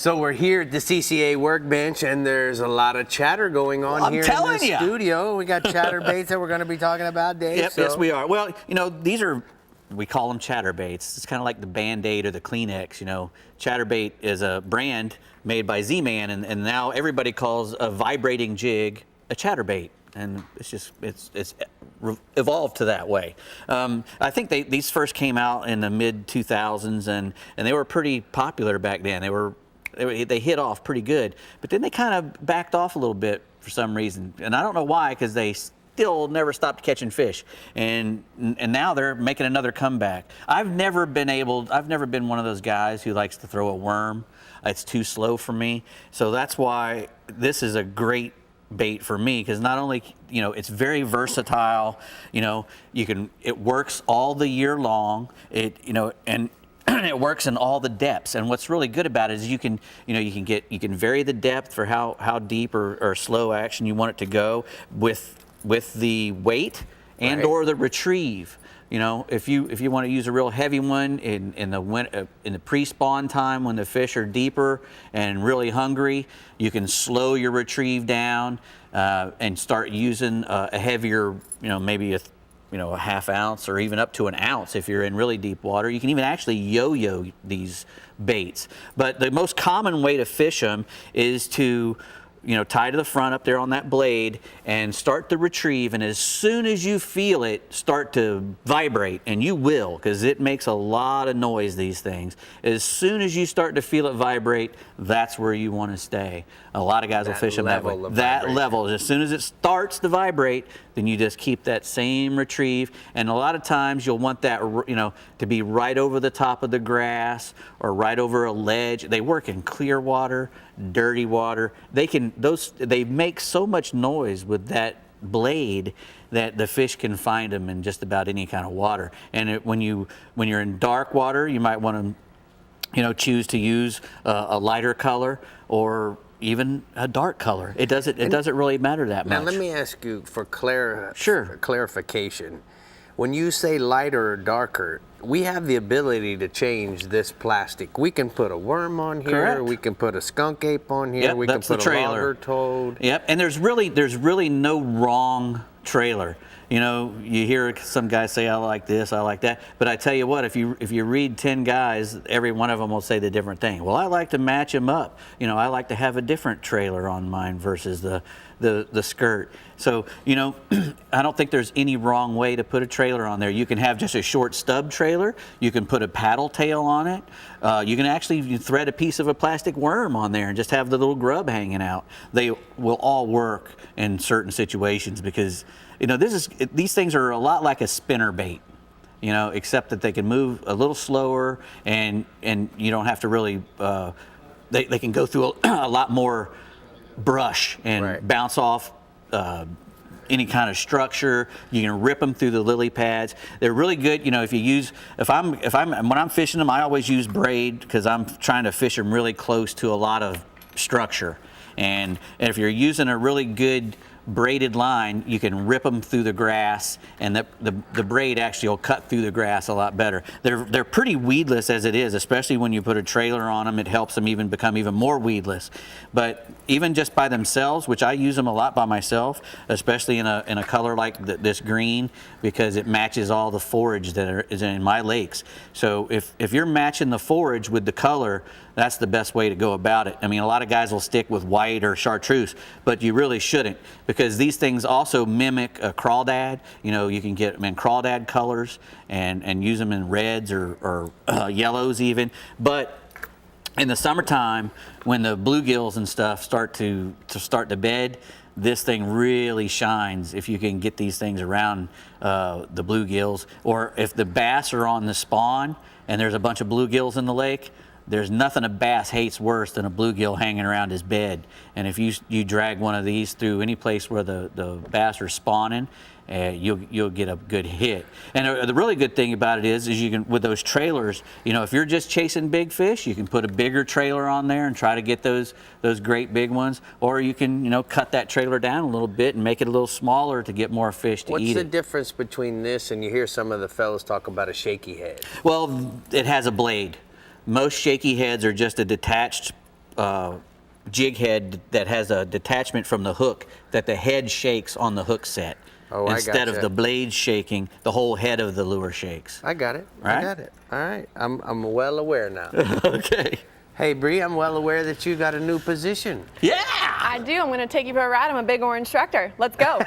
So we're here at the CCA workbench, and there's a lot of chatter going on here in the studio. We got chatterbaits that we're going to be talking about, Dave. Yep, yes, we are. Well, you know, these are, we call them chatterbaits. It's kind of like the Band-Aid or the Kleenex. You know, chatterbait is a brand made by Z-Man, and now everybody calls a vibrating jig a chatterbait. And it's just, it's evolved to that way. I think these first came out in the mid 2000s, and they were pretty popular back then. They hit off pretty good, but then they kind of backed off a little bit for some reason, and I don't know why, because they still never stopped catching fish, and now they're making another comeback. I've never been one of those guys who likes to throw a worm. It's too slow for me, so that's why this is a great bait for me, because not only, you know, it's very versatile, you know, it works all the year long, and it works in all the depths. And what's really good about it is you can vary the depth for how deep or slow action you want it to go with the weight and or the retrieve. You know, if you want to use a real heavy one in the pre-spawn time when the fish are deeper and really hungry, you can slow your retrieve down and start using a heavier, you know, maybe a half ounce or even up to an ounce if you're in really deep water. You can even actually yo-yo these baits. But the most common way to fish them is to, you know, tie to the front up there on that blade and start the retrieve, and as soon as you feel it start to vibrate, and you will, because it makes a lot of noise, these things. As soon as you start to feel it vibrate, that's where you want to stay. A lot of guys will fish them that way. That level, as soon as it starts to vibrate, then you just keep that same retrieve, and a lot of times you'll want that, you know, to be right over the top of the grass or right over a ledge. They work in clear water, dirty water. They make so much noise with that blade that the fish can find them in just about any kind of water. And when you're in dark water, you might want to, you know, choose to use a lighter color or even a dark color. It doesn't really matter that much. Now let me ask you for clarification. When you say lighter or darker, we have the ability to change this plastic. We can put a worm on here. Correct. We can put a skunk ape on here. Yep, we can put a logger toad. Yep, and there's really no wrong trailer. You know, you hear some guys say, I like this, I like that. But I tell you what, if you read 10 guys, every one of them will say the different thing. Well, I like to match them up. You know, I like to have a different trailer on mine versus the skirt. So, you know, I don't think there's any wrong way to put a trailer on there. You can have just a short stub trailer. You can put a paddle tail on it. You can actually thread a piece of a plastic worm on there and just have the little grub hanging out. They will all work in certain situations because, you know, these things are a lot like a spinner bait, you know, except that they can move a little slower, and you don't have to really, they can go through a lot more brush and bounce off any kind of structure. You can rip them through the lily pads. They're really good. You know, when I'm fishing them, I always use braid because I'm trying to fish them really close to a lot of structure. And if you're using a really good braided line, you can rip them through the grass, and the braid actually will cut through the grass a lot better. They're pretty weedless as it is, especially when you put a trailer on them. It helps them become even more weedless. But even just by themselves, which I use them a lot by myself, especially in a color like this green, because it matches all the forage that is in my lakes. So if you're matching the forage with the color, that's the best way to go about it. I mean, a lot of guys will stick with white or chartreuse, but you really shouldn't, because these things also mimic a crawdad. You know, you can get them in crawdad colors and use them in reds or yellows even. But in the summertime, when the bluegills and stuff start to bed, this thing really shines if you can get these things around the bluegills. Or if the bass are on the spawn and there's a bunch of bluegills in the lake, there's nothing a bass hates worse than a bluegill hanging around his bed. And if you drag one of these through any place where the bass are spawning, you'll get a good hit. And the really good thing about it is you can, with those trailers, you know, if you're just chasing big fish, you can put a bigger trailer on there and try to get those great big ones, or you can, you know, cut that trailer down a little bit and make it a little smaller to get more fish to eat. What's the difference between this and you hear some of the fellas talk about a shaky head? Well, it has a blade. Most shaky heads are just a detached jig head that has a detachment from the hook that the head shakes on the hook set. Oh, Instead I gotcha. of the blade shaking, the whole head of the lure shakes. I got it. Right? I got it. All right. I'm well aware now. Okay. Hey, Brie, I'm well aware that you got a new position. Yeah! I do. I'm going to take you for a ride. I'm a big orange instructor. Let's go.